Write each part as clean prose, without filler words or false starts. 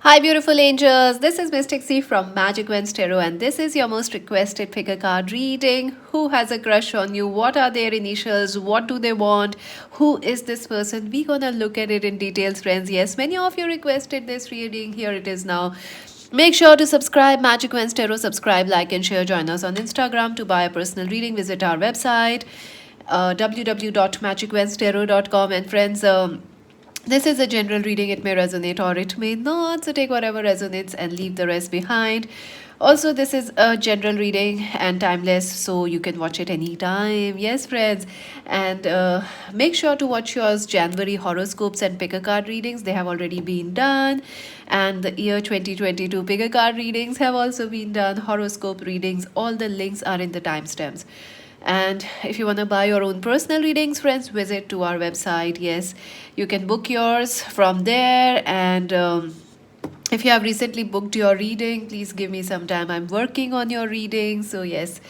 Hi, beautiful angels. This is Mystic C from Magic Wens Tarot, and this is your most requested pick a card reading. Who has a crush on you? What are their initials? What do they want? Who is this person? We're gonna look at it in details, friends. Yes, many of you requested this reading. Here it is now. Make sure to subscribe Magic Wens Tarot. Subscribe, like, and share. Join us on Instagram to buy a personal reading. Visit our website, www.magicwenstarot.com. And friends, this is a general reading. It may resonate or it may not. So take whatever resonates and leave the rest behind. Also, this is a general reading and timeless, so you can watch it anytime. Yes, friends. And make sure to watch yours January horoscopes and pick a card readings. They have already been done. And the year 2022 pick a card readings have also been done. Horoscope readings. All the links are in the timestamps. And if you want to buy your own personal readings, friends, visit to our website. Yes, you can book yours from there. And if you have recently booked your reading, please give me some time. I'm working on your reading. So yes,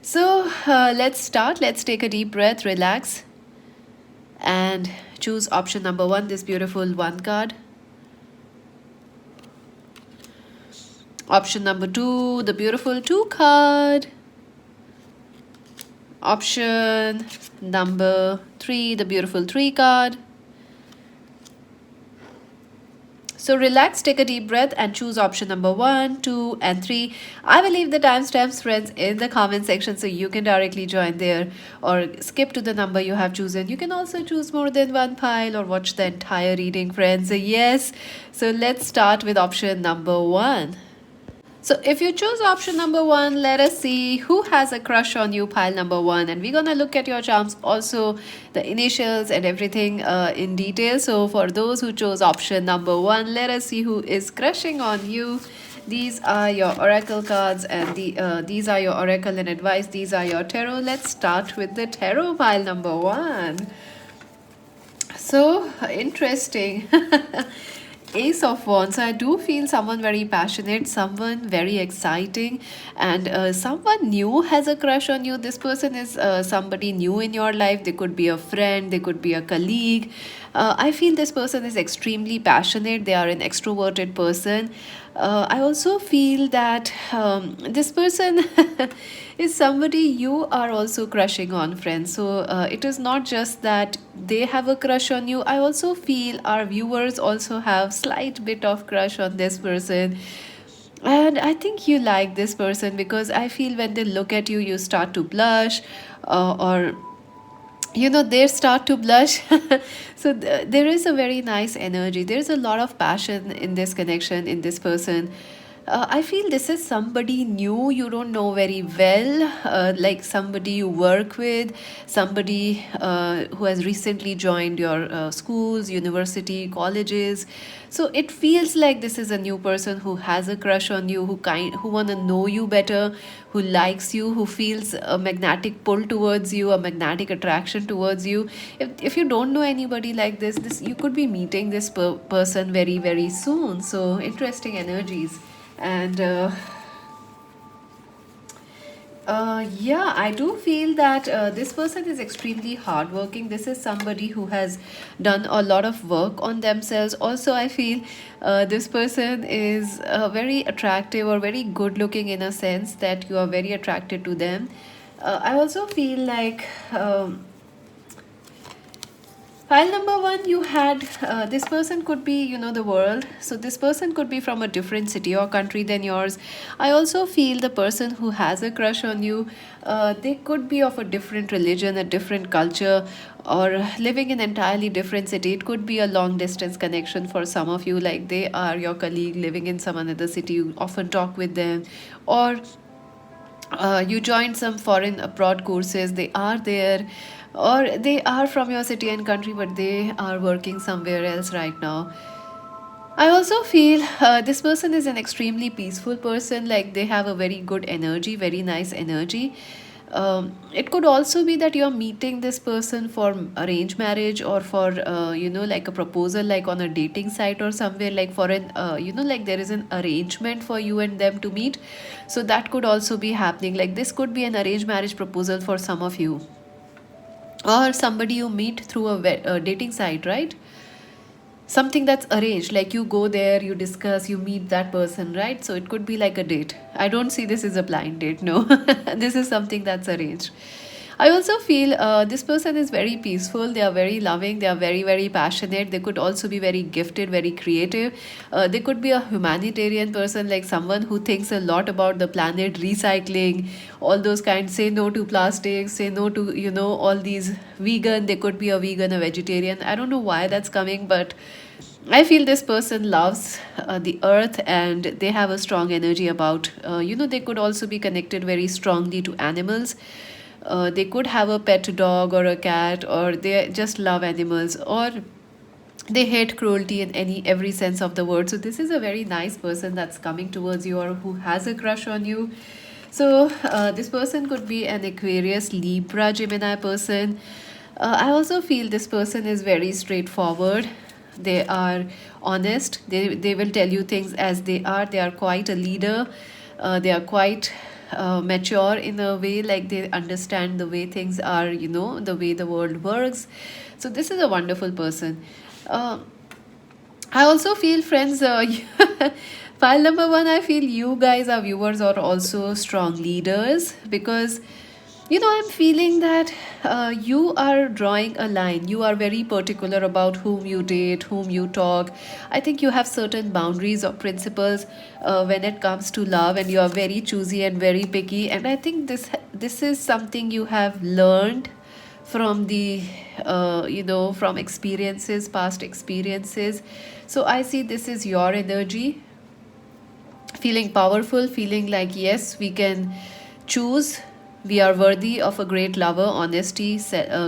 so let's start. Let's take a deep breath, relax, and choose option number one, this beautiful one card. Option number two, the beautiful two card. Option number three, the beautiful three card. So relax, take a deep breath and choose option number 1, 2 and 3. I will leave the timestamps, friends, in the comment section so you can directly join there or skip to the number you have chosen. You can also choose more than one pile or watch the entire reading, friends. Yes, so let's start with option number 1. So if you choose option number 1, let us see who has a crush on you, pile number 1. And we're going to look at your charms, also the initials and everything in detail. So for those who chose option number 1, let us see who is crushing on you. These are your oracle cards and these are your oracle and advice. These are your tarot. Let's start with the tarot pile number 1. So interesting. Ace of Wands. I do feel someone very passionate, someone very exciting, and someone new has a crush on you. This person is somebody new in your life. They could be a friend, they could be a colleague. I feel this person is extremely passionate. They are an extroverted person. I also feel that this person is somebody you are also crushing on, friends. So it is not just that they have a crush on you. I also feel our viewers also have slight bit of crush on this person. And I think you like this person because I feel when they look at you, you start to blush, or they start to blush. So there is a very nice energy. There's a lot of passion in this connection, in this person. I feel this is somebody new you don't know very well, like somebody you work with, somebody who has recently joined your schools, university, colleges. So it feels like this is a new person who has a crush on you, who want to know you better, who likes you, who feels a magnetic pull towards you, a magnetic attraction towards you. If you don't know anybody like this you could be meeting this person very very soon. So interesting energies. And yeah, I do feel that this person is extremely hardworking. This is somebody who has done a lot of work on themselves. Also, I feel this person is very attractive or very good looking, in a sense that you are very attracted to them. I also feel like file number 1, you had this person could be, the world. So this person could be from a different city or country than yours. I also feel the person who has a crush on you, they could be of a different religion, a different culture, or living in entirely different city. It could be a long distance connection for some of you, like they are your colleague living in some another city. You often talk with them, or you joined some foreign abroad courses. They are there, or they are from your city and country but they are working somewhere else right now. I also feel this person is an extremely peaceful person, like they have a very good energy, very nice energy. It could also be that you're meeting this person for arranged marriage, or for like a proposal, like on a dating site or somewhere, like for an like there is an arrangement for you and them to meet. So that could also be happening. Like this could be an arranged marriage proposal for some of you, or somebody you meet through a dating site, right? something that's arranged, like you go there, you discuss, you meet that person, right? So it could be like a date. I don't see this as a blind date, no. This is something that's arranged. I also feel this person is very peaceful. They are very loving. They are very, very passionate. They could also be very gifted, very creative. They could be a humanitarian person, like someone who thinks a lot about the planet, recycling, all those kinds. Say no to plastics, say no to, all these vegan. They could be a vegan, a vegetarian. I don't know why that's coming, but I feel this person loves the earth, and they have a strong energy about, they could also be connected very strongly to animals. They could have a pet dog or a cat, or they just love animals, or they hate cruelty in any every sense of the word. So this is a very nice person that's coming towards you, or who has a crush on you. So this person could be an Aquarius, Libra, Gemini person. I also feel this person is very straightforward. They are honest. They will tell you things as they are. They are quite a leader. They are quite mature in a way, like they understand the way things are, the way the world works. So this is a wonderful person. uh, I also feel, friends, file number one, I feel you guys, our viewers, are also strong leaders, because I'm feeling that you are drawing a line. You are very particular about whom you date, whom you talk. I think you have certain boundaries or principles when it comes to love, and you are very choosy and very picky. And I think this is something you have learned from the from experiences, past experiences. So I see this is your energy, feeling powerful, feeling like, yes, we can choose. We are worthy of a great lover, honesty,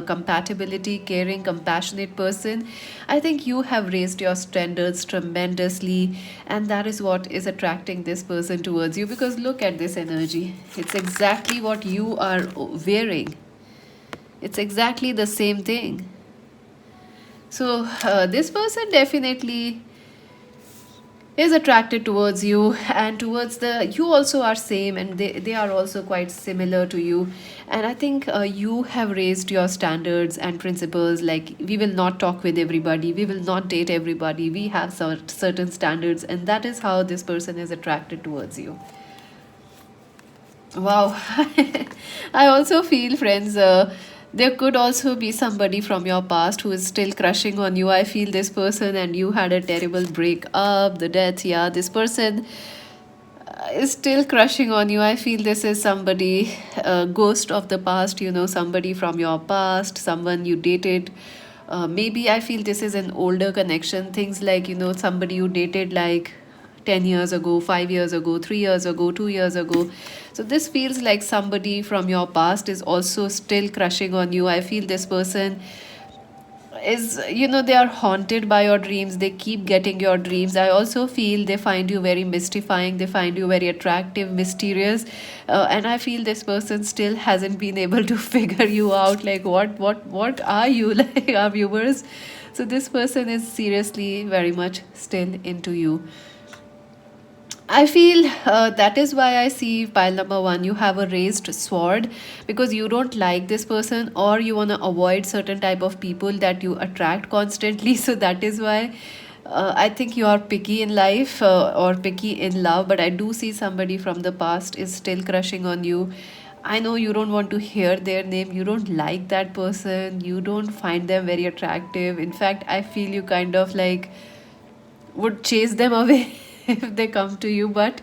compatibility, caring, compassionate person. I think you have raised your standards tremendously, and that is what is attracting this person towards you, because look at this energy. It's exactly what you are wearing. It's exactly the same thing. So, this person definitely is attracted towards you, and towards the you also are same, and they are also quite similar to you. And I think you have raised your standards and principles, like we will not talk with everybody, we will not date everybody, we have certain standards, and that is how this person is attracted towards you. Wow. I also feel, friends, there could also be somebody from your past who is still crushing on you. I feel this person and you had a terrible breakup, the death. Yeah, this person is still crushing on you. I feel this is somebody, ghost of the past, somebody from your past, someone you dated. Maybe I feel this is an older connection. Things like, somebody you dated like 10 years ago, 5 years ago, 3 years ago, 2 years ago. So this feels like somebody from your past is also still crushing on you. I feel this person is, they are haunted by your dreams. They keep getting your dreams. I also feel they find you very mystifying. They find you very attractive, mysterious. And I feel this person still hasn't been able to figure you out. Like, what are you? Like, our viewers. So this person is seriously very much still into you. I feel that is why I see pile number one. You have a raised sword, because you don't like this person, or you want to avoid certain type of people that you attract constantly. So that is why I think you are picky in life, or picky in love. But I do see somebody from the past is still crushing on you. I know you don't want to hear their name. You don't like that person. You don't find them very attractive. In fact, I feel you kind of like would chase them away if they come to you, but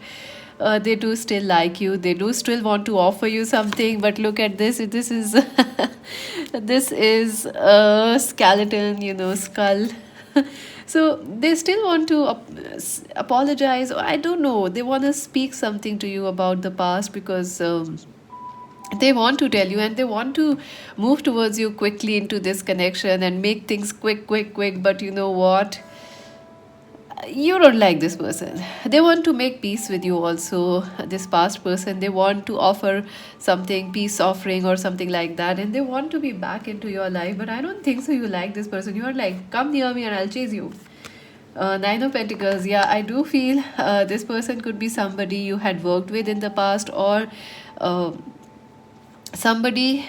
they do still like you, they do still want to offer you something. But look at this is this is a skeleton, skull. So they still want to apologize, or I don't know, they want to speak something to you about the past, because they want to tell you, and they want to move towards you quickly into this connection and make things quick, quick, quick. But you know what, you don't like this person. They want to make peace with you also. This past person, they want to offer something, peace offering or something like that, and they want to be back into your life. But I don't think so you like this person. You are like, come near me and I'll chase you. Nine of Pentacles. Yeah, I do feel this person could be somebody you had worked with in the past, or uh, somebody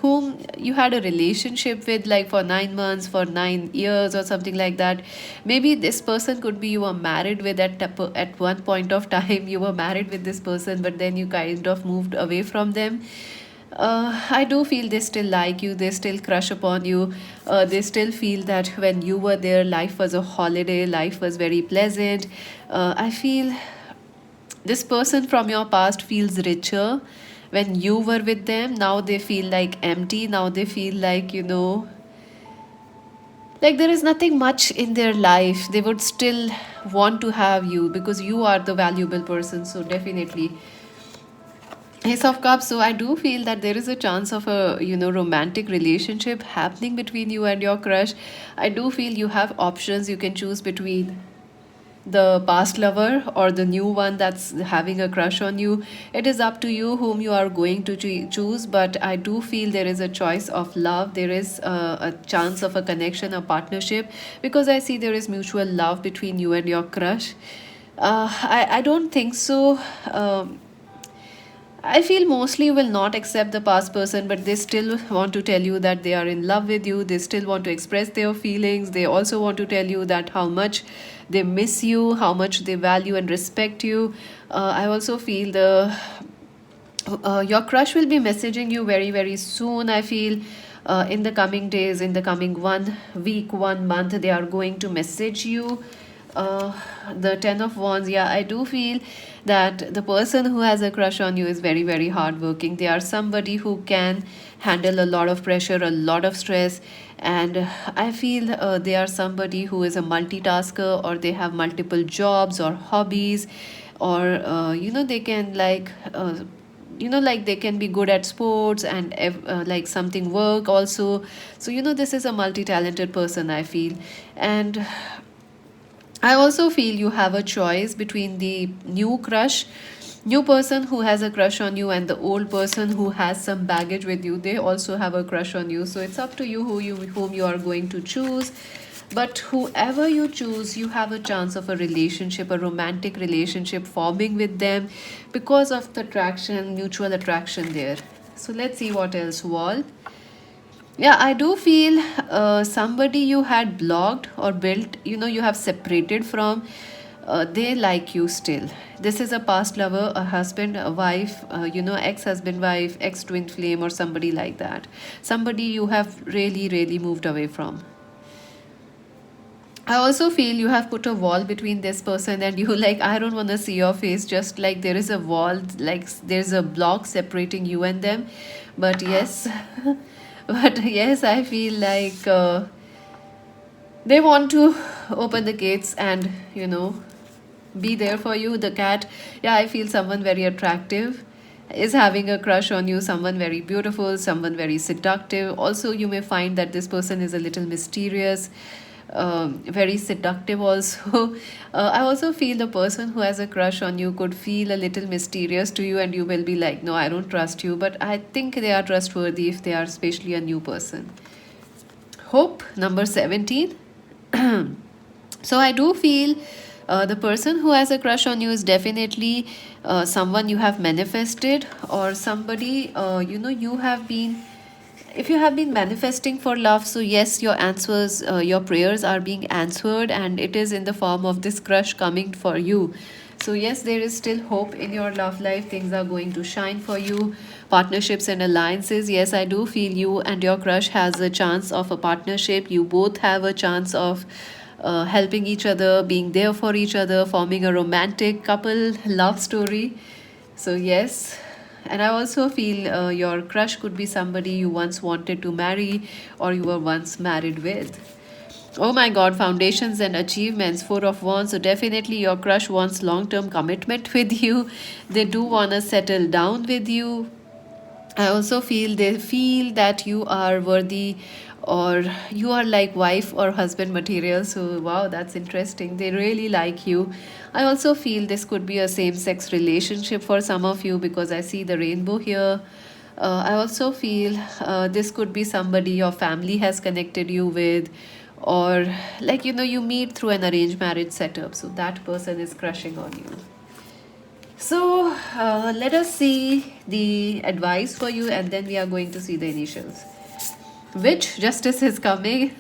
whom you had a relationship with like for 9 months, for 9 years, or something like that. Maybe this person could be you were married with at one point of time. You were married with this person, but then you kind of moved away from them. I do feel they still like you, they still crush upon you, they still feel that when you were there, life was a holiday, life was very pleasant. I feel this person from your past feels richer when you were with them. Now they feel like empty. Now they feel like, like there is nothing much in their life. They would still want to have you because you are the valuable person. So, definitely. Ace of Cups. So I do feel that there is a chance of a romantic relationship happening between you and your crush. I do feel you have options. You can choose between the past lover or the new one that's having a crush on you. It is up to you whom you are going to choose, but I do feel there is a choice of love. There is a chance of a connection, a partnership, because I see there is mutual love between you and your crush. I don't think so. I feel mostly will not accept the past person, but they still want to tell you that they are in love with you. They still want to express their feelings. They also want to tell you that how much they miss you, how much they value and respect you. I also feel the your crush will be messaging you very, very soon. I feel in the coming days, in the coming 1 week, 1 month, they are going to message you. uh, the Ten of Wands, yeah, I do feel that the person who has a crush on you is very, very hardworking. They are somebody who can handle a lot of pressure, a lot of stress, and I feel they are somebody who is a multitasker, or they have multiple jobs or hobbies, or they can like they can be good at sports and like something work also. So this is a multi-talented person, I feel. And I also feel you have a choice between the new person who has a crush on you, and the old person who has some baggage with you. They also have a crush on you. So it's up to you whom you are going to choose. But whoever you choose, you have a chance of a relationship, a romantic relationship forming with them because of the attraction, mutual attraction there. So let's see what else, Wall. Yeah, I do feel somebody you had blocked or built, you have separated from, they like you still. This is a past lover, a husband, a wife, ex husband, wife, ex twin flame, or somebody like that. Somebody you have really, really moved away from. I also feel you have put a wall between this person and you. Like, I don't want to see your face, just like there is a wall, like there's a block separating you and them. But yes, but yes, I feel like they want to open the gates and, be there for you. The cat, yeah, I feel someone very attractive is having a crush on you, someone very beautiful, someone very seductive. Also, you may find that this person is a little mysterious, very seductive also. I also feel the person who has a crush on you could feel a little mysterious to you, and you will be like, no, I don't trust you, but I think they are trustworthy if they are especially a new person. Hope, number 17. So I do feel the person who has a crush on you is definitely someone you have manifested, or somebody you have been, if you have been manifesting for love. So yes, your answers, your prayers are being answered, and it is in the form of this crush coming for you. So yes, there is still hope in your love life. Things are going to shine for you. Partnerships and alliances, yes, I do feel you and your crush has a chance of a partnership. You both have a chance of helping each other, being there for each other, forming a romantic couple love story. So yes, and I also feel your crush could be somebody you once wanted to marry, or you were once married with. Oh my god, foundations and achievements, Four of Wands. So definitely your crush wants long-term commitment with you. They do want to settle down with you. I also feel they feel that you are worthy, or you are like wife or husband material. So wow, that's interesting. They really like you. I also feel this could be a same-sex relationship for some of you, because I see the rainbow here. I also feel this could be somebody your family has connected you with, or like you meet through an arranged marriage setup. So that person is crushing on you. So let us see the advice for you, and then we are going to see the initials. Which justice is coming?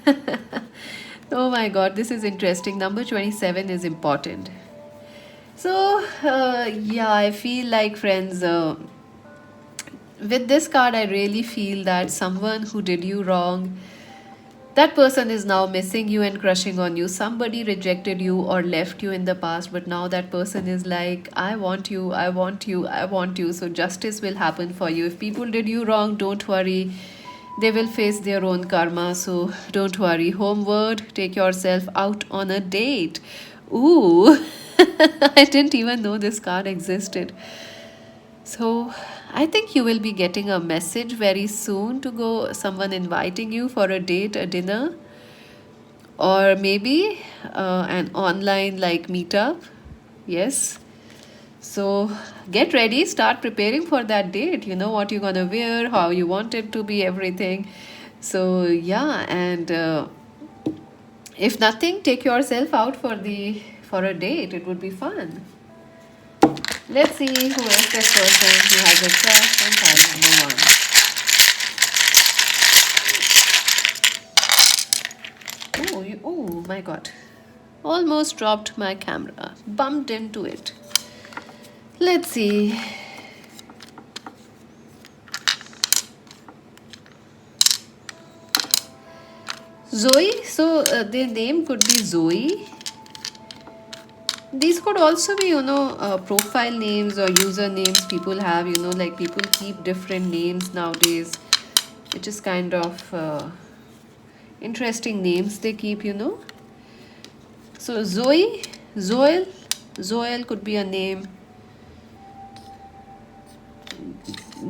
Oh my god, this is interesting. Number 27 is important. So, yeah, I feel like, friends, with this card, I really feel that someone who did you wrong, that person is now missing you and crushing on you. Somebody rejected you or left you in the past, but now that person is like, I want you, I want you, I want you. So justice will happen for you. If people did you wrong, don't worry. They will face their own karma. So don't worry. Homeward, take yourself out on a date. Ooh, I didn't even know this card existed. So I think you will be getting a message very soon to go, someone inviting you for a date, a dinner, or maybe an online like meetup. Yes. So get ready, start preparing for that date. You know what you're gonna wear, how you want it to be, everything. So yeah, and if nothing, take yourself out for a date. It would be fun. Let's see who is this person who has a crush on pile number one. Oh, oh my god. Almost dropped my camera. Bumped into it. Let's see. Zoe. So their name could be Zoe. These could also be, profile names or user names people have, like people keep different names nowadays, which is kind of interesting names they keep, So Zoe, Zoel, Zoel could be a name.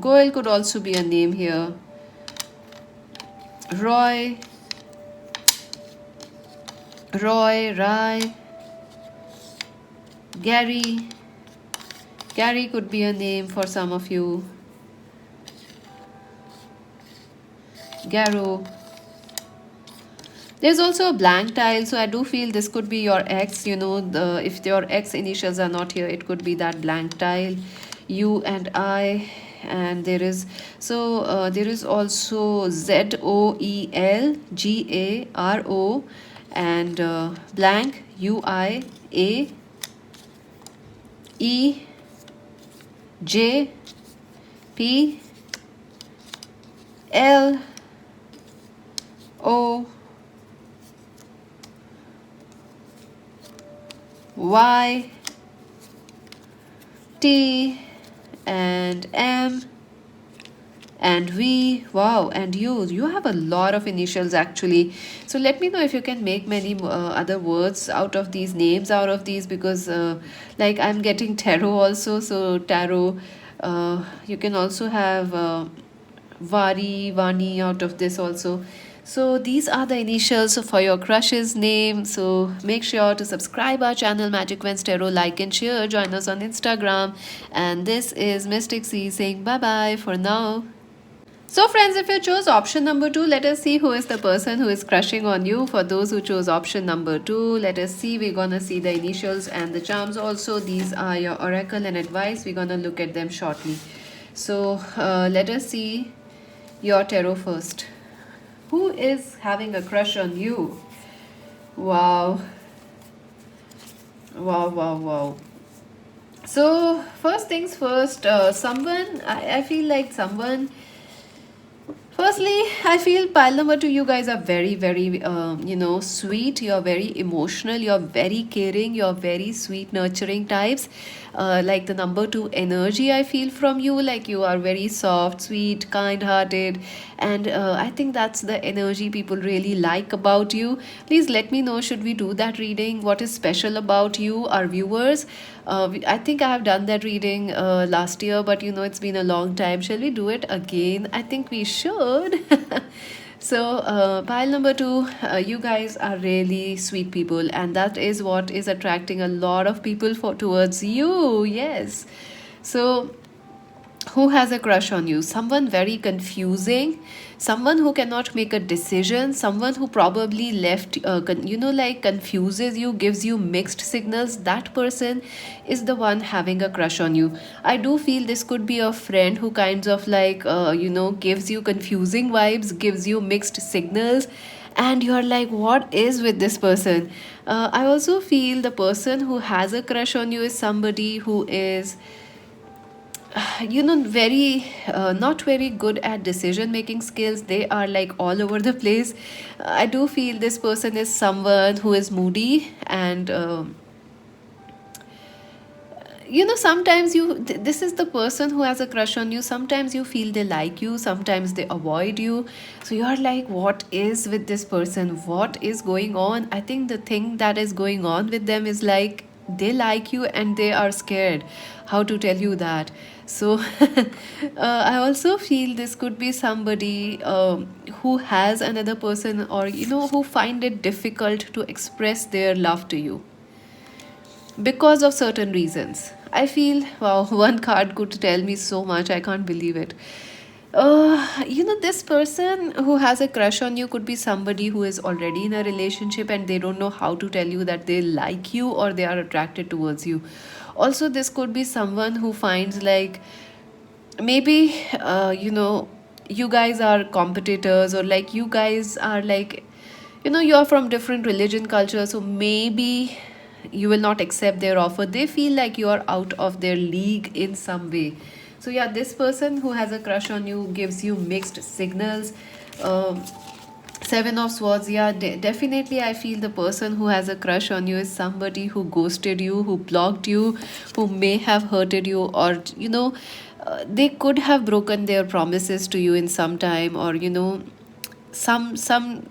Goel could also be a name here. Roy, Rai. Gary. Gary could be a name for some of you. Garrow. There's also a blank tile, so I do feel this could be your ex. If your ex initials are not here, it could be that blank tile. You and I, and there is also ZOELGARO and blank UIA E J P L O Y T and M and V. Wow, and you have a lot of initials actually. So let me know if you can make many other words out of these names, out of these, because like I'm getting tarot also. So tarot, you can also have Vani out of this also. So these are the initials for your crush's name. So make sure to subscribe our channel Magic Vents Tarot, like and share. Join us on Instagram. And this is Mystic C saying bye bye for now. So friends, if you chose option number 2, let us see who is the person who is crushing on you. For those who chose option number 2, let us see. We're gonna see the initials and the charms also. These are your oracle and advice. We're gonna look at them shortly. So let us see your tarot first. Who is having a crush on you? Wow. Wow. So first things first, I feel like someone. Firstly, I feel pile number 2, you guys are very, very, sweet. You're very emotional. You're very caring. You're very sweet, nurturing types. Like the number 2 energy I feel from you, like you are very soft, sweet, kind-hearted. And I think that's the energy people really like about you. Please let me know, should we do that reading? What is special about you, our viewers? I think I have done that reading last year, but it's been a long time. Shall we do it again? I think we should. So pile number 2, you guys are really sweet people, and that is what is attracting a lot of people towards you. Yes. So Who has a crush on you? Someone very confusing, someone who cannot make a decision, someone who probably left, like confuses you, gives you mixed signals. That person is the one having a crush on you. I do feel this could be a friend who kinds of like, gives you confusing vibes, gives you mixed signals, and you're like, what is with this person? I also feel the person who has a crush on you is somebody who is very not very good at decision making skills. They are like all over the place. I do feel this person is someone who is moody, and sometimes this is the person who has a crush on you. Sometimes you feel they like you, sometimes they avoid you. So you're like, what is with this person? What is going on? I think the thing that is going on with them is like they like you and they are scared how to tell you that. So I also feel this could be somebody who has another person, or who find it difficult to express their love to you because of certain reasons. I feel, wow, one card could tell me so much. I can't believe it. This person who has a crush on you could be somebody who is already in a relationship and they don't know how to tell you that they like you or they are attracted towards you. Also, this could be someone who finds like maybe, you guys are competitors, or like you guys are like, you're from different religion culture, so maybe you will not accept their offer. They feel like you are out of their league in some way. So yeah, this person who has a crush on you gives you mixed signals. um, Seven of Swords, yeah, definitely. I feel the person who has a crush on you is somebody who ghosted you, who blocked you, who may have hurted you, or they could have broken their promises to you in some time, or some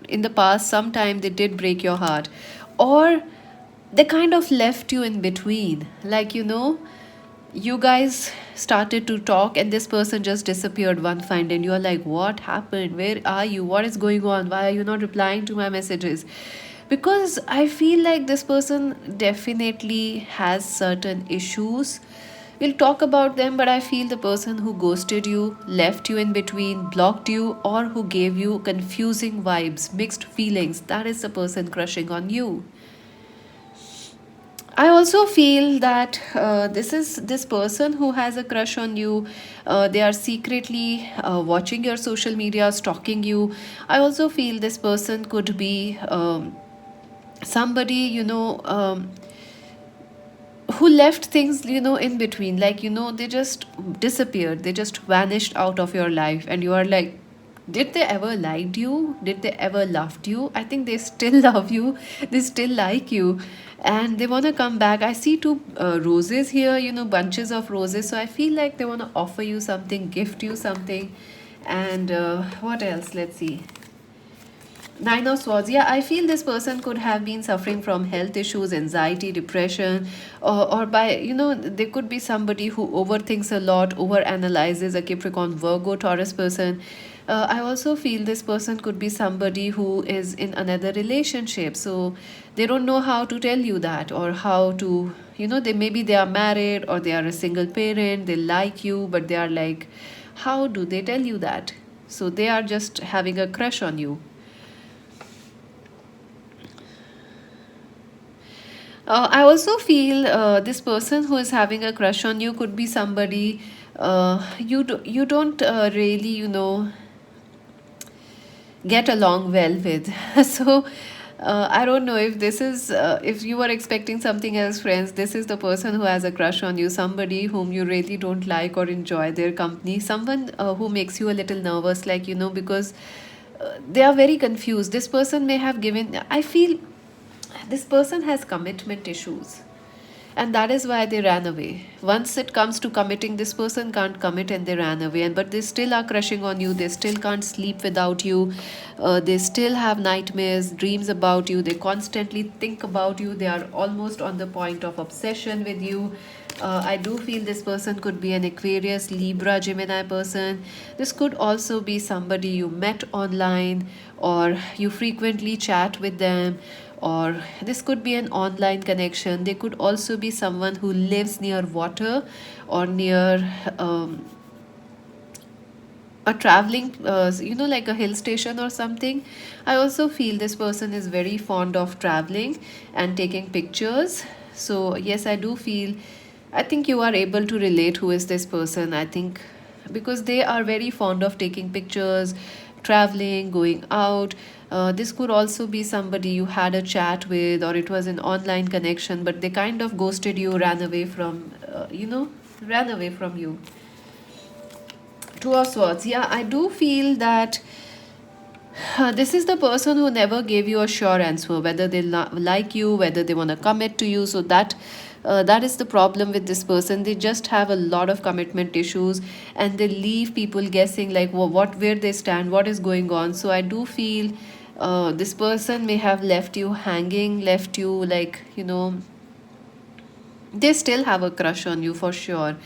in the past, sometime they did break your heart, or they kind of left you in between. Like, you guys started to talk and this person just disappeared one fine day, and you're like, what happened? Where are you? What is going on? Why are you not replying to my messages? Because I feel like this person definitely has certain issues. We'll talk about them, but I feel the person who ghosted you, left you in between, blocked you, or who gave you confusing vibes, mixed feelings, that is the person crushing on you. I also feel that this is this person who has a crush on you. They are secretly watching your social media, stalking you. I also feel this person could be somebody, who left things, in between. Like, they just disappeared. They just vanished out of your life, and you are like, did they ever liked you? Did they ever loved you? I think they still love you. They still like you, and they want to come back. I see two roses here, bunches of roses. So I feel like they want to offer you something, gift you something. And what else? Let's see. Nine of Swords. Yeah, I feel this person could have been suffering from health issues, anxiety, depression, or by, they could be somebody who overthinks a lot, overanalyzes, a Capricorn, Virgo, Taurus person. I also feel this person could be somebody who is in another relationship. So they don't know how to tell you that, or how to, they maybe they are married or they are a single parent, they like you, but they are like, how do they tell you that? So they are just having a crush on you. I also feel this person who is having a crush on you could be somebody you don't really, get along well with. So I don't know if this is if you were expecting something as friends. This is the person who has a crush on you, somebody whom you really don't like or enjoy their company, someone who makes you a little nervous, like, because they are very confused. This person may have given, I feel this person has commitment issues, and that is why they ran away. Once it comes to committing, this person can't commit and they ran away, and but they still are crushing on you. They still can't sleep without you. They still have nightmares, dreams about you. They constantly think about you. They are almost on the point of obsession with you. I do feel this person could be an Aquarius, Libra, Gemini person. This could also be somebody you met online, or you frequently chat with them, or this could be an online connection. They could also be someone who lives near water, or near a traveling, like a hill station or something. I also feel this person is very fond of traveling and taking pictures. So yes, I do feel, I think you are able to relate who is this person, I think, because they are very fond of taking pictures, traveling, going out. This could also be somebody you had a chat with, or it was an online connection, but they kind of ghosted you, ran away from, ran away from you. Two of Swords. Yeah, I do feel that this is the person who never gave you a sure answer whether they like you, whether they want to commit to you. So that is the problem with this person. They just have a lot of commitment issues, and they leave people guessing like what where they stand, what is going on. So I do feel this person may have left you hanging, left you like, they still have a crush on you for sure.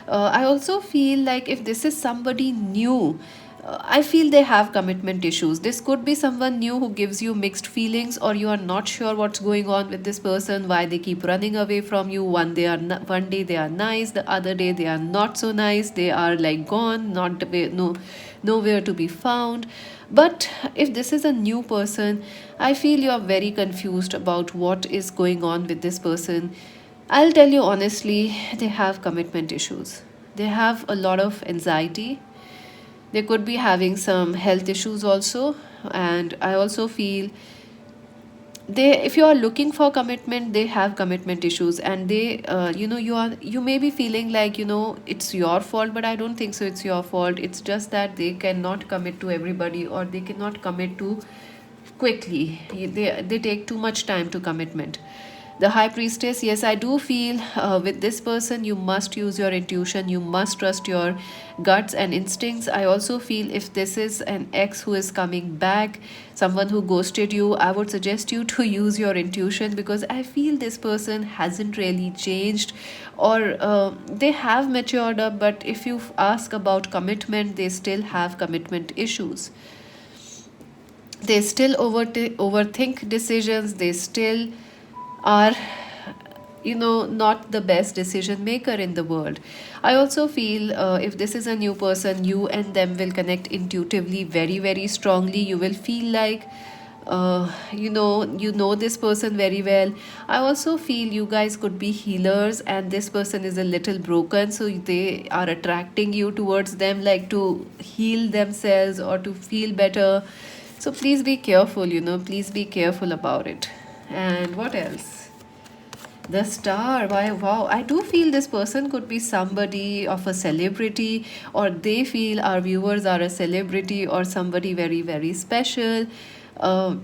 I also feel like if this is somebody new, I feel they have commitment issues. This could be someone new who gives you mixed feelings, or you are not sure what's going on with this person, why they keep running away from you. One day they are nice, the other day they are not so nice. They are like gone, not no nowhere to be found. But if this is a new person, I feel you are very confused about what is going on with this person. I'll tell you honestly, they have commitment issues. They have a lot of anxiety. They could be having some health issues also. And I also feel if you are looking for commitment, they have commitment issues, and you may be feeling like, it's your fault, but I don't think so it's your fault. It's just that they cannot commit to everybody, or they cannot commit to quickly. They take too much time to commitment. The High Priestess, yes, I do feel with this person you must use your intuition, you must trust your guts and instincts. I also feel if this is an ex who is coming back, someone who ghosted you, I would suggest you to use your intuition, because I feel this person hasn't really changed, or they have matured up, but if you ask about commitment, they still have commitment issues. They still overthink decisions. They still are, not the best decision maker in the world. I also feel if this is a new person, you and them will connect intuitively very, very strongly. You will feel like you know this person very well. I also feel you guys could be healers, and this person is a little broken, so they are attracting you towards them, like to heal themselves or to feel better. So please be careful, please be careful about it. And what else? The Star. Why, wow. I do feel this person could be somebody of a celebrity, or they feel our viewers are a celebrity or somebody very, very special. Uh,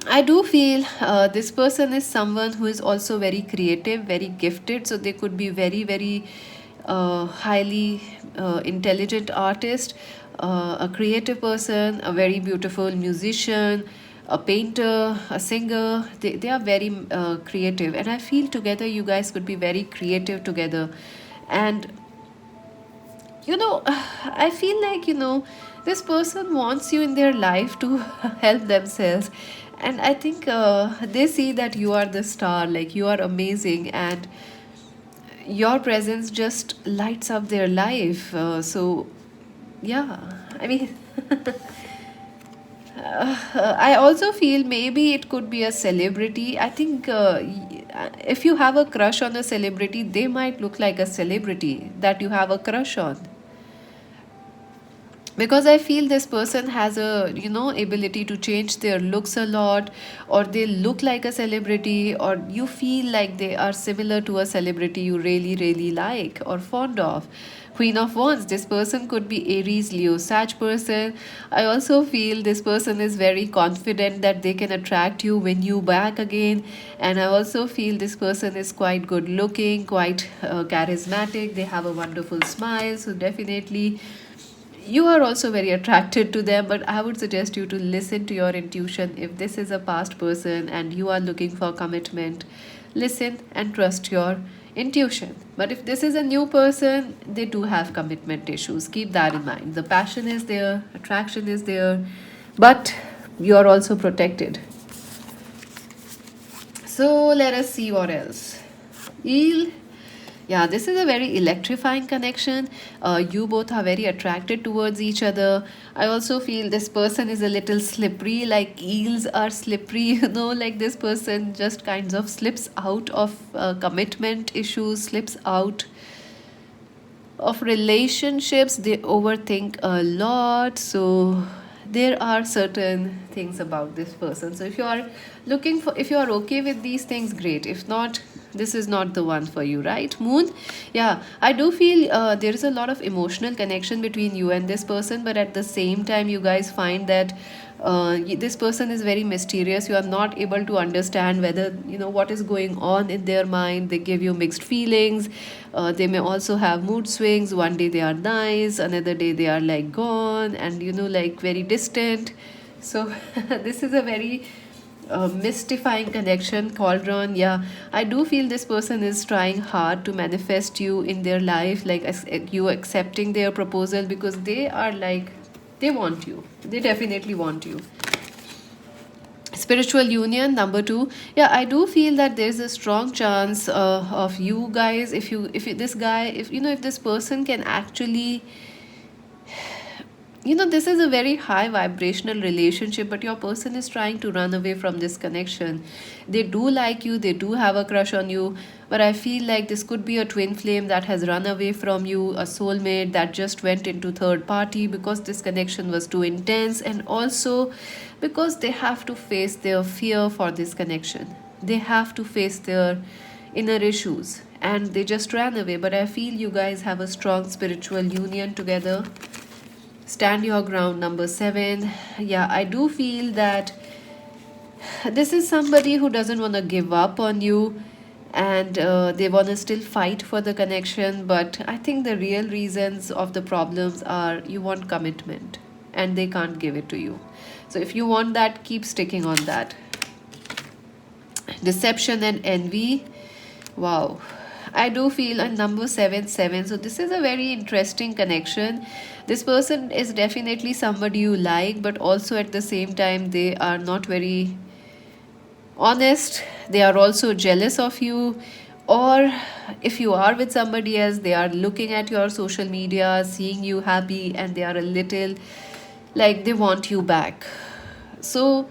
I do feel this person is someone who is also very creative, very gifted. So they could be very, very highly intelligent artist, a creative person, a very beautiful musician, a painter, a singer. They are very creative. And I feel together you guys could be very creative together. And I feel like, this person wants you in their life to help themselves. And I think they see that you are the star, like you are amazing, and your presence just lights up their life. So, yeah, I mean, I also feel maybe it could be a celebrity. I think if you have a crush on a celebrity, they might look like a celebrity that you have a crush on, because I feel this person has a ability to change their looks a lot, or they look like a celebrity, or you feel like they are similar to a celebrity you really, really like or fond of. Queen of Wands, this person could be Aries, Leo, Sag person. I also feel this person is very confident that they can attract you, win you back again. And I also feel this person is quite good looking, quite charismatic. They have a wonderful smile, so definitely you are also very attracted to them. But I would suggest you to listen to your intuition. If this is a past person and you are looking for commitment, listen and trust your intuition. But if this is a new person, they do have commitment issues. Keep that in mind. The passion is there, attraction is there, but you are also protected. So let us see what else. Eel, Yeah, this is a very electrifying connection. You both are very attracted towards each other. I also feel this person is a little slippery, like eels are slippery, like this person just kinds of slips out of commitment issues, slips out of relationships. They overthink a lot. So there are certain things about this person. So if you are if you are okay with these things, great. If not, this is not the one for you, right? Moon. Yeah, I do feel there is a lot of emotional connection between you and this person, but at the same time you guys find that this person is very mysterious. You are not able to understand whether what is going on in their mind. They give you mixed feelings. They may also have mood swings. One day they are nice, another day they are like gone, and like very distant. So this is a very mystifying connection. Cauldron. Yeah, I do feel this person is trying hard to manifest you in their life, like you accepting their proposal, because they are like, they want you. They definitely want you. Spiritual union number 2. Yeah, I do feel that there's a strong chance of you guys, if this guy, if this person can actually, this is a very high vibrational relationship, but your person is trying to run away from this connection. They do like you, they do have a crush on you, but I feel like this could be a twin flame that has run away from you, a soulmate that just went into third party because this connection was too intense, and also because they have to face their fear for this connection. They have to face their inner issues and they just ran away. But I feel you guys have a strong spiritual union together. Stand your ground number 7. Yeah, I do feel that this is somebody who doesn't want to give up on you, and they want to still fight for the connection. But I think the real reasons of the problems are you want commitment and they can't give it to you. So if you want that, keep sticking on that. Deception and envy. Wow, I do feel a number 7 7. So this is a very interesting connection. This person is definitely somebody you like, but also at the same time they are not very honest. They are also jealous of you. Or if you are with somebody else, they are looking at your social media, seeing you happy, and they are a little like they want you back. So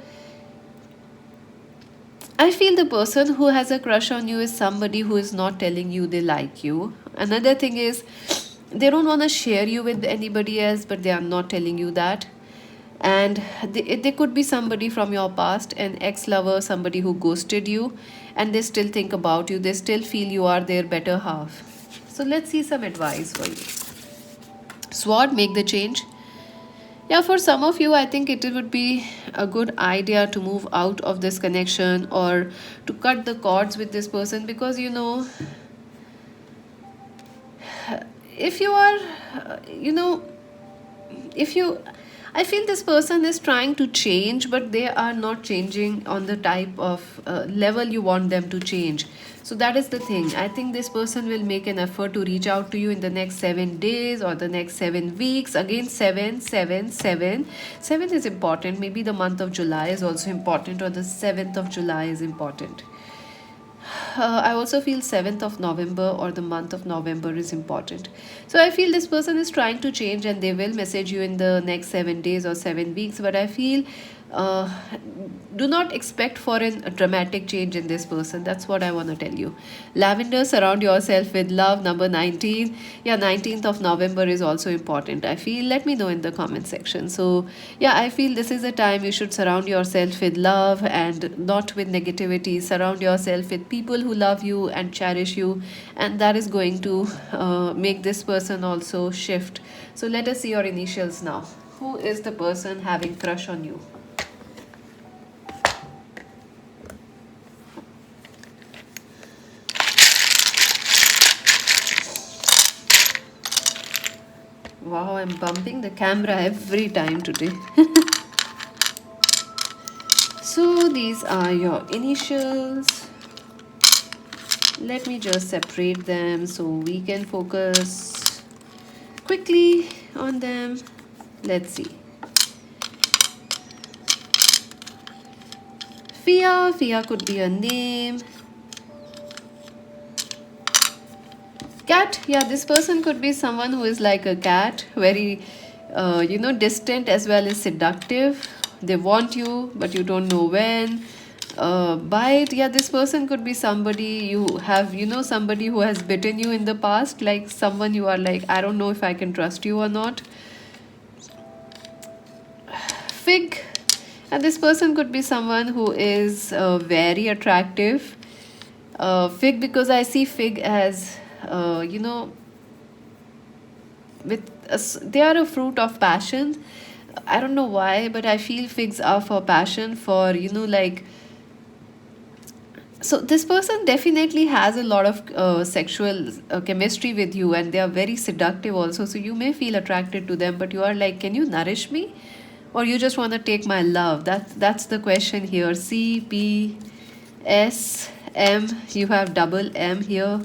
I feel the person who has a crush on you is somebody who is not telling you they like you. Another thing is they don't want to share you with anybody else, but they are not telling you that. And they could be somebody from your past, an ex-lover, somebody who ghosted you, and they still think about you. They still feel you are their better half. So let's see some advice for you. Sword, make the change. Yeah, for some of you, I think it would be a good idea to move out of this connection or to cut the cords with this person, because if you are, if you, I feel this person is trying to change, but they are not changing on the type of level you want them to change. So that is the thing. I think this person will make an effort to reach out to you in the next 7 days or the next 7 weeks. Again, 7 7 7. 7 is important. Maybe the month of July is also important, or the 7th of July is important. I also feel 7th of November or the month of November is important. So I feel this person is trying to change and they will message you in the next 7 days or 7 weeks. But I feel uh, do not expect for a dramatic change in this person. That's what I want to tell you. Lavender, surround yourself with love. Number 19. Yeah, 19th of November is also important. I feel, let me know in the comment section. So yeah, I feel this is a time you should surround yourself with love and not with negativity. Surround yourself with people who love you and cherish you, and that is going to make this person also shift. So let us see your initials now. Who is the person having crush on you? Wow, I'm bumping the camera every time today. So these are your initials. Let me just separate them so we can focus quickly on them. Let's see. Fia. Fia could be a name. Cat, yeah, this person could be someone who is like a cat, very, distant as well as seductive. They want you, but you don't know when. Bite, yeah, this person could be somebody you have, somebody who has bitten you in the past, like someone you are like, I don't know if I can trust you or not. Fig, and this person could be someone who is very attractive. Fig, because I see fig as, with they are a fruit of passion. I don't know why, but I feel figs are for passion, for like. So this person definitely has a lot of sexual chemistry with you, and they are very seductive also, so you may feel attracted to them, but you are like, can you nourish me, or you just want to take my love? That's the question here. C, P, S, M, you have double M here.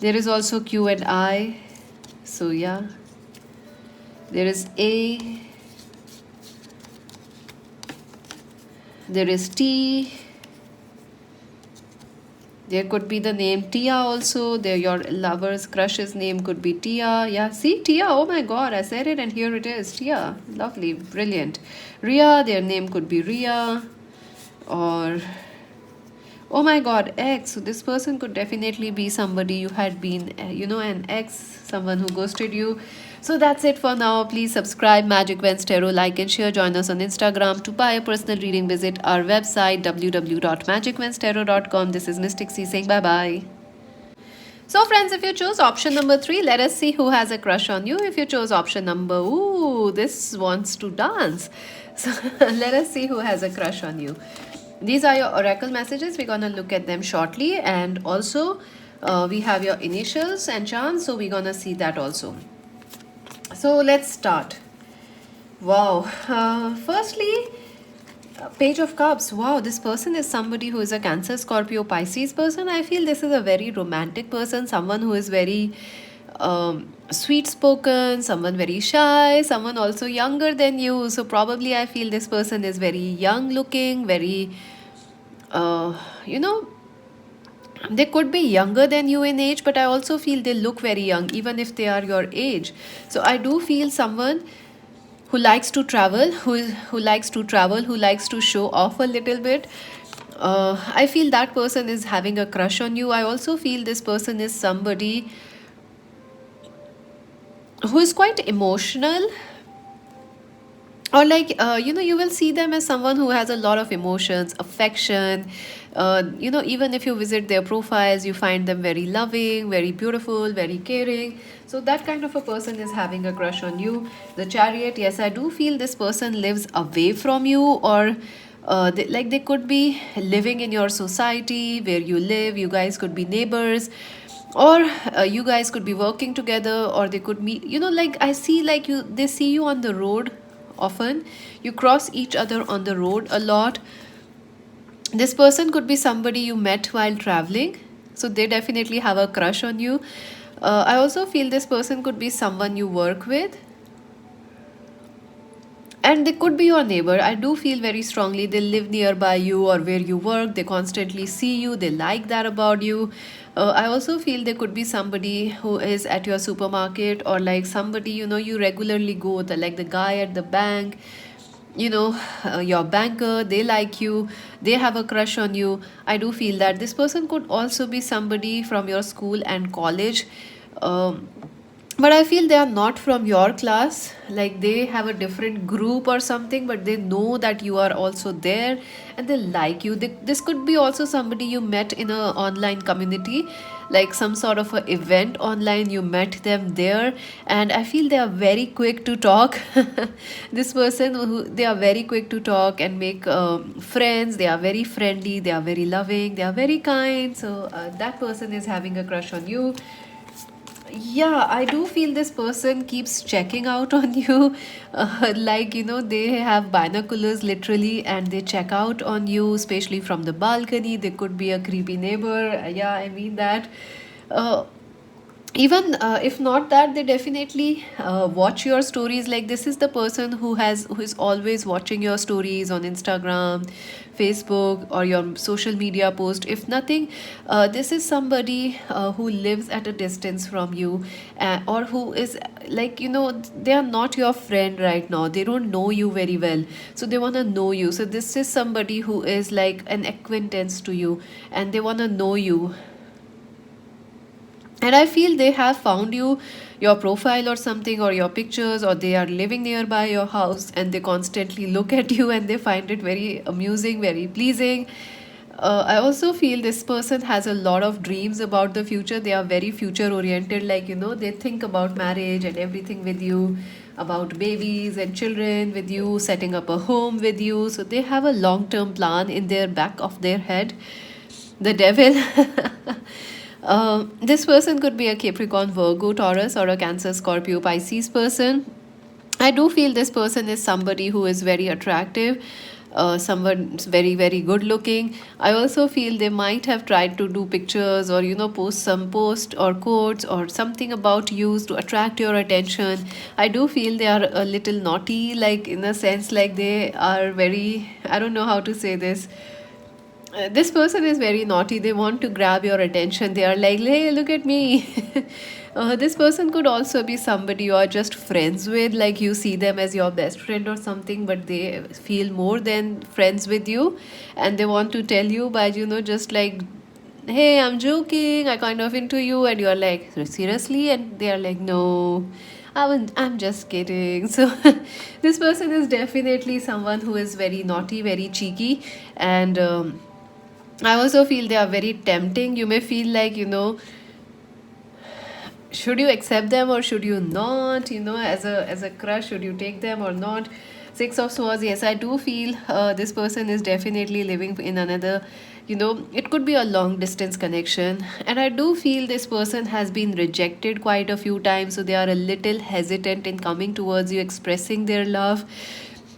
There is also Q and I. So yeah, there is A, there is T, there could be the name Tia also. There, your lover's crush's name could be Tia. Yeah, see, Tia. Oh my God, I said it, and here it is. Tia, lovely, brilliant. Ria, their name could be Ria, or oh my God, ex. So this person could definitely be somebody you had been, an ex, someone who ghosted you. So that's it for now. Please subscribe Magic Vents Tarot, like and share. Join us on Instagram. To buy a personal reading, visit our website www.magicventstarot.com. This is Mystic C saying bye bye. So friends, if you chose option number 3, let us see who has a crush on you. If you chose option number, ooh, this wants to dance. So let us see who has a crush on you. These are your oracle messages. We're gonna look at them shortly, and also we have your initials and charms, so we're gonna see that also. So let's start. Wow. Firstly, Page of Cups. Wow, this person is somebody who is a Cancer, Scorpio, Pisces person. I feel this is a very romantic person, someone who is very sweet spoken, someone very shy, someone also younger than you. So probably I feel this person is very young looking, very uh, you know they could be younger than you in age, but I also feel they look very young even if they are your age. So I do feel someone who likes to travel, who likes to travel, who likes to show off a little bit. I feel that person is having a crush on you. I also feel this person is somebody who is quite emotional, or like you will see them as someone who has a lot of emotions, affection. Even if you visit their profiles, you find them very loving, very beautiful, very caring. So that kind of a person is having a crush on you. The Chariot, yes, I do feel this person lives away from you, or they could be living in your society where you live. You guys could be neighbors, or you guys could be working together, or they could meet, like I see, like they see you on the road often. You cross each other on the road a lot. This person could be somebody you met while traveling, so they definitely have a crush on you. I also feel this person could be someone you work with, and they could be your neighbor. I do feel very strongly they live nearby you or where you work. They constantly see you, they like that about you. I also feel there could be somebody who is at your supermarket, or like somebody you regularly go, like the guy at the bank, your banker. They like you, they have a crush on you. I do feel that this person could also be somebody from your school and college. um, but I feel they are not from your class, like they have a different group or something, but they know that you are also there, and they like you. This could be also somebody you met in a online community, like some sort of a event online. You met them there, and I feel they are very quick to talk. This person, who they are very quick to talk and make friends. They are very friendly, they are very loving, they are very kind. So that person is having a crush on you. Yeah, I do feel this person keeps checking out on you. Like, they have binoculars literally, and they check out on you, especially from the balcony. They could be a creepy neighbor. Yeah, I mean that. Uh, Even if not that, they definitely watch your stories. Like, this is the person who is always watching your stories on Instagram, Facebook, or your social media post. If nothing, this is somebody who lives at a distance from you, or who is, like, they are not your friend right now, they don't know you very well, so they want to know you. So this is somebody who is like an acquaintance to you, and they want to know you. And I feel they have found your profile or something, or your pictures, or they are living nearby your house, and they constantly look at you, and they find it very amusing, very pleasing. I also feel this person has a lot of dreams about the future. They are very future oriented, like, they think about marriage and everything with you, about babies and children with you, setting up a home with you. So they have a long term plan in their back of their head. The devil. This person could be a Capricorn, Virgo, Taurus, or a Cancer, Scorpio, Pisces person. I do feel this person is somebody who is very attractive, someone very, very good looking. I also feel they might have tried to do pictures, or, post some post or quotes or something about you to attract your attention. I do feel they are a little naughty, like, in a sense, like they are very, I don't know how to say this. This person is very naughty. They want to grab your attention. They are like, hey, look at me. This person could also be somebody you are just friends with, like you see them as your best friend or something, but they feel more than friends with you, and they want to tell you by, just like, hey, I'm joking, I kind of into you, and you're like, seriously? And they are like, no, I'm just kidding. So this person is definitely someone who is very naughty, very cheeky, and I also feel they are very tempting. You may feel like, should you accept them or should you not? As a crush, should you take them or not? Six of Swords. Yes, I do feel this person is definitely living in another. It could be a long distance connection, and I do feel this person has been rejected quite a few times, so they are a little hesitant in coming towards you, expressing their love,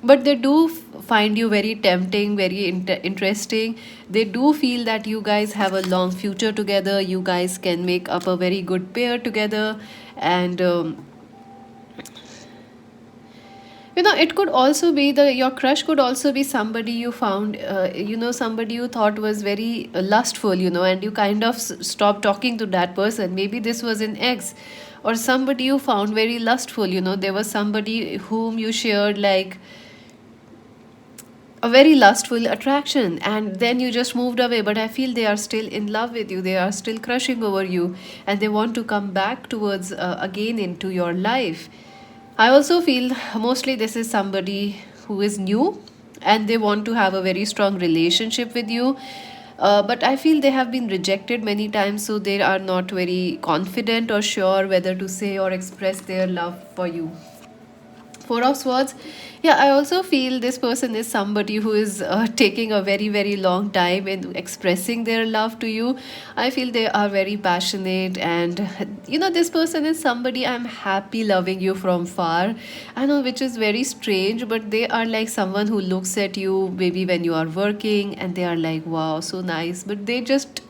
but they do find you very tempting, very interesting. They do feel that you guys have a long future together, you guys can make up a very good pair together. And it could also be your crush could also be somebody you found, somebody you thought was very lustful, and you kind of stopped talking to that person. Maybe this was an ex, or somebody you found very lustful. There was somebody whom you shared, like, a very lustful attraction, and then you just moved away, but I feel they are still in love with you, they are still crushing over you, and they want to come back towards, again, into your life. I also feel mostly this is somebody who is new, and they want to have a very strong relationship with you, but I feel they have been rejected many times, so they are not very confident or sure whether to say or express their love for you. Four of Swords. Yeah, I also feel this person is somebody who is taking a very, very long time in expressing their love to you. I feel they are very passionate, and this person is somebody I'm happy loving you from far. I know, which is very strange, but they are like someone who looks at you maybe when you are working, and they are like, wow, so nice, but they just,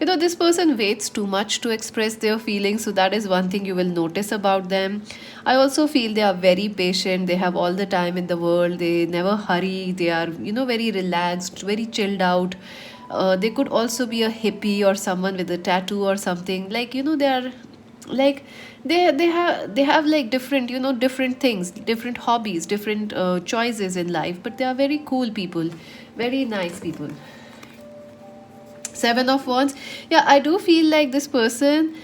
this person waits too much to express their feelings, so that is one thing you will notice about them. I also feel they are very patient, they have all the time in the world, they never hurry, they are, very relaxed, very chilled out. They could also be a hippie or someone with a tattoo or something, like, they are like, they have like different, different things, different hobbies, different choices in life, but they are very cool people, very nice people. Seven of Wands. Yeah, I do feel like this person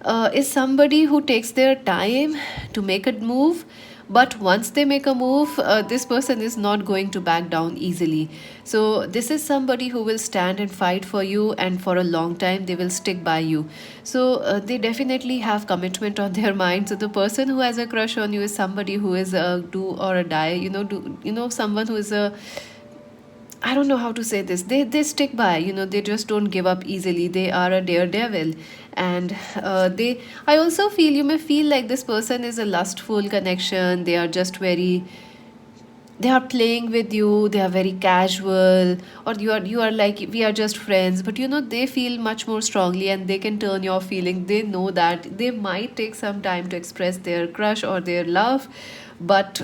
is somebody who takes their time to make a move. But once they make a move, this person is not going to back down easily. So, this is somebody who will stand and fight for you, and for a long time, they will stick by you. So, they definitely have commitment on their mind. So, the person who has a crush on you is somebody who is a do or a die, someone who is a, I don't know how to say this. They stick by, they just don't give up easily. They are a daredevil, and they. I also feel you may feel like this person is a lustful connection. They are just very they are playing with you, they are very casual, or you are like, we are just friends, but they feel much more strongly and they can turn your feeling. They know that they might take some time to express their crush or their love, but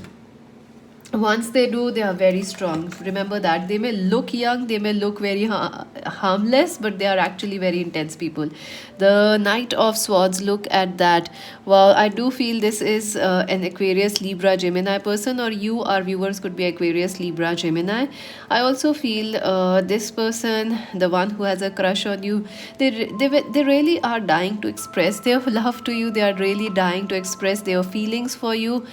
once they do, they are very strong. Remember that they may look young, they may look very harmless, but they are actually very intense people. The Knight of Swords, look at that. Well, I do feel this is an Aquarius, Libra, Gemini person, or you, our viewers, could be Aquarius, Libra, Gemini. I also feel this person, the one who has a crush on you, they really are dying to express their love to you. They are really dying to express their feelings for you.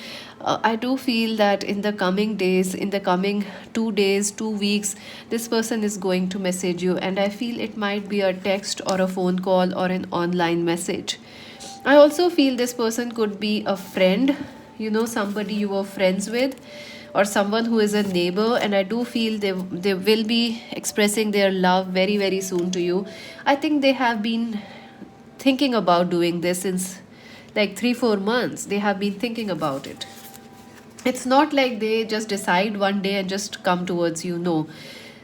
I do feel that in the coming days, in the coming 2 days, 2 weeks, this person is going to message you, and I feel it might be a text or a phone call or an online message. I also feel this person could be a friend, somebody you were friends with, or someone who is a neighbor, and I do feel they will be expressing their love very, very soon to you. I think they have been thinking about doing this since like 3-4 months. They have been thinking about it. It's not like they just decide one day and just come towards you. No,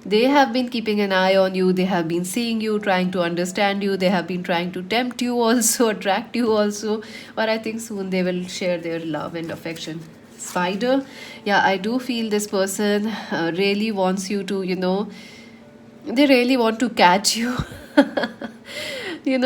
they have been keeping an eye on you. They have been seeing you, trying to understand you. They have been trying to tempt you also, attract you also. But I think soon they will share their love and affection. Spider, yeah, I do feel this person really wants you to, they really want to catch you. They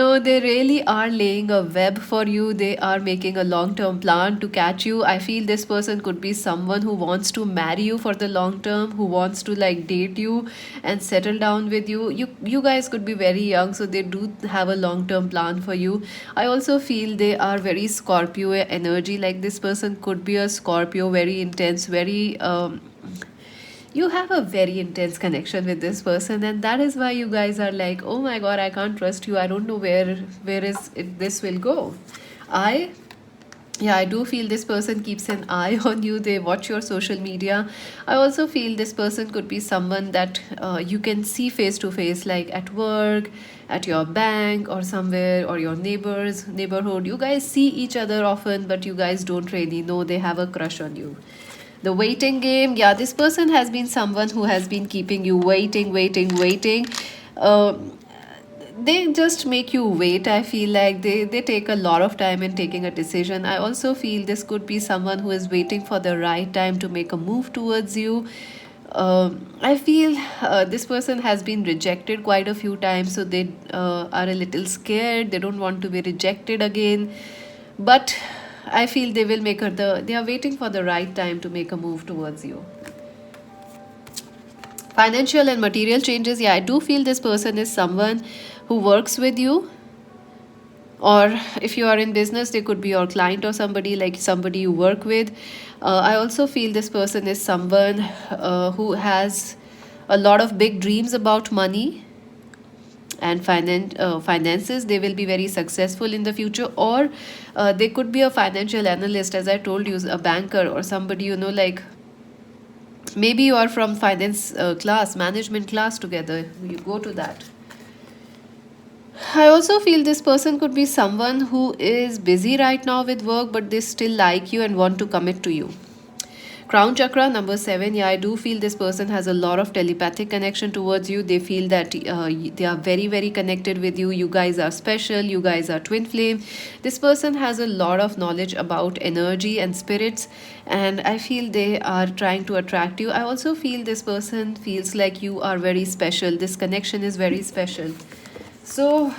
really are laying a web for you. They are making a long term plan to catch you. I feel this person could be someone who wants to marry you for the long term, who wants to like date you and settle down with you. You guys could be very young, so they do have a long term plan for you. I also feel they are very Scorpio energy. Like this person could be a Scorpio, very intense, very you have a very intense connection with this person, and that is why you guys are like, oh my god, I can't trust you. I don't know where is it, this will go. I Yeah, I do feel this person keeps an eye on you. They watch your social media. I also feel this person could be someone that you can see face to face, like at work, at your bank, or somewhere, or your neighborhood. You guys see each other often, but you guys don't really know they have a crush on you. The waiting game, yeah, this person has been someone who has been keeping you waiting. uh, they just make you wait. I feel like they take a lot of time in taking a decision. I also feel this could be someone who is waiting for the right time to make a move towards you. I feel this person has been rejected quite a few times, so they are a little scared. They don't want to be rejected again, but I feel they will make her they are waiting for the right time to make a move towards you. Financial and material changes, yeah, I do feel this person is someone who works with you, or if you are in business, they could be your client or somebody, like somebody you work with. I also feel this person is someone who has a lot of big dreams about money and finances. They will be very successful in the future, or they could be a financial analyst, as I told you, a banker, or somebody, like maybe you are from finance class, management class together, you go to that. I also feel this person could be someone who is busy right now with work, but they still like you and want to commit to you. Crown chakra, number 7. Yeah, I do feel this person has a lot of telepathic connection towards you. They feel that they are very, very connected with you. You guys are special. You guys are twin flame. This person has a lot of knowledge about energy and spirits, and I feel they are trying to attract you. I also feel this person feels like you are very special. This connection is very special. So,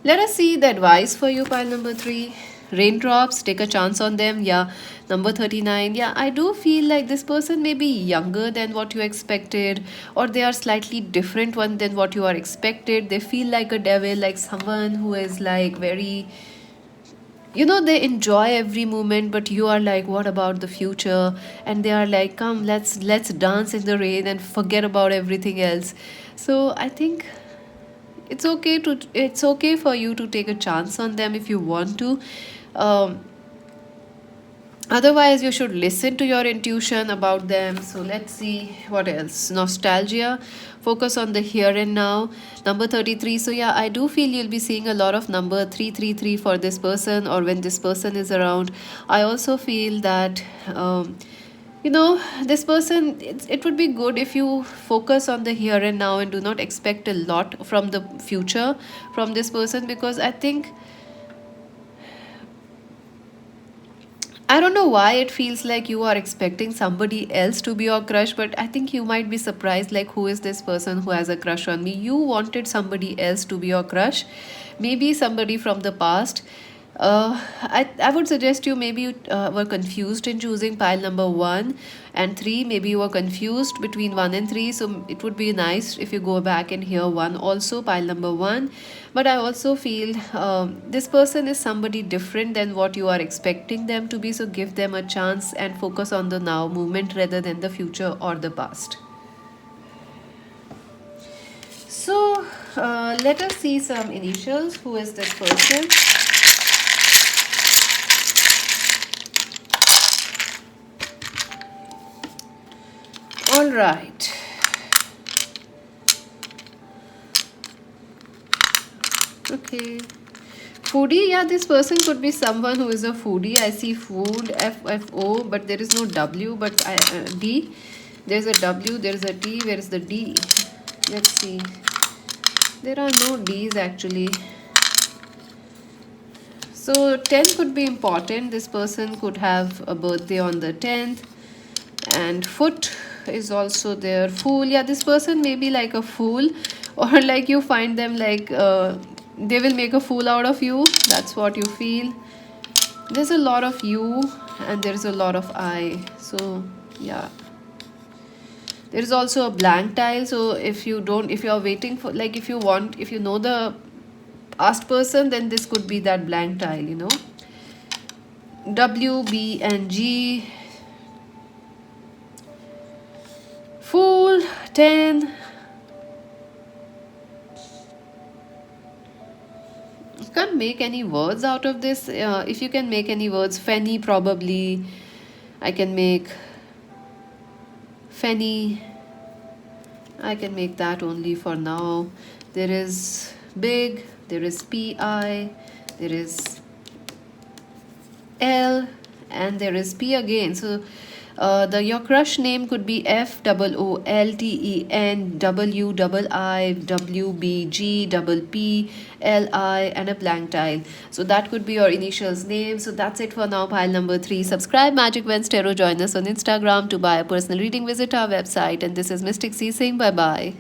let us see the advice for you, pile number 3. Raindrops, take a chance on them. Yeah, number 39. Yeah, I do feel like this person may be younger than what you expected, or they are slightly different one than what you are expected. They feel like a devil, like someone who is like very, they enjoy every moment, but you are like, what about the future? And they are like, come, let's dance in the rain and forget about everything else. So I think it's okay for you to take a chance on them if you want to. um, Otherwise, you should listen to your intuition about them. So let's see what else. Nostalgia, focus on the here and now. Number 33. So yeah, I do feel you'll be seeing a lot of number 333 for this person, or when this person is around. I also feel that this person, it would be good if you focus on the here and now and do not expect a lot from the future from this person, because I don't know why it feels like you are expecting somebody else to be your crush, but I think you might be surprised, like, who is this person who has a crush on me? You wanted somebody else to be your crush, maybe somebody from the past. I would suggest you, maybe you were confused in choosing pile number 1 and 3. Maybe you were confused between 1 and 3. So it would be nice if you go back and hear one also, pile number 1. But I also feel this person is somebody different than what you are expecting them to be. So give them a chance and focus on the now moment rather than the future or the past. So let us see some initials. Who is this person? All right. Okay. Foodie, yeah, this person could be someone who is a foodie. I see food, FFO, but there is no W, but D. There's a W, there's a T, where is the D? Let's see. There are no D's actually. So 10 could be important. This person could have a birthday on the 10th. And foot is also there. Fool, yeah, this person may be like a fool, or like you find them like they will make a fool out of you. That's what you feel. There's a lot of you and there's a lot of I. So yeah, there is also a blank tile. So if you are waiting for, like, if you know the past person, then this could be that blank tile. W, B and G. Fool, 10. You can't make any words out of this. If you can make any words, Fanny, probably. I can make Fanny. I can make that only for now. There is big, there is PI, there is L, and there is P again. So your crush name could be FOOLTENWIIWBGPPLI and a blank tile. So that could be your initials name. So that's it for now, pile number 3. Subscribe Magic Vents Tarot. Join us on Instagram to buy a personal reading. Visit our website. And this is Mystic C saying bye bye.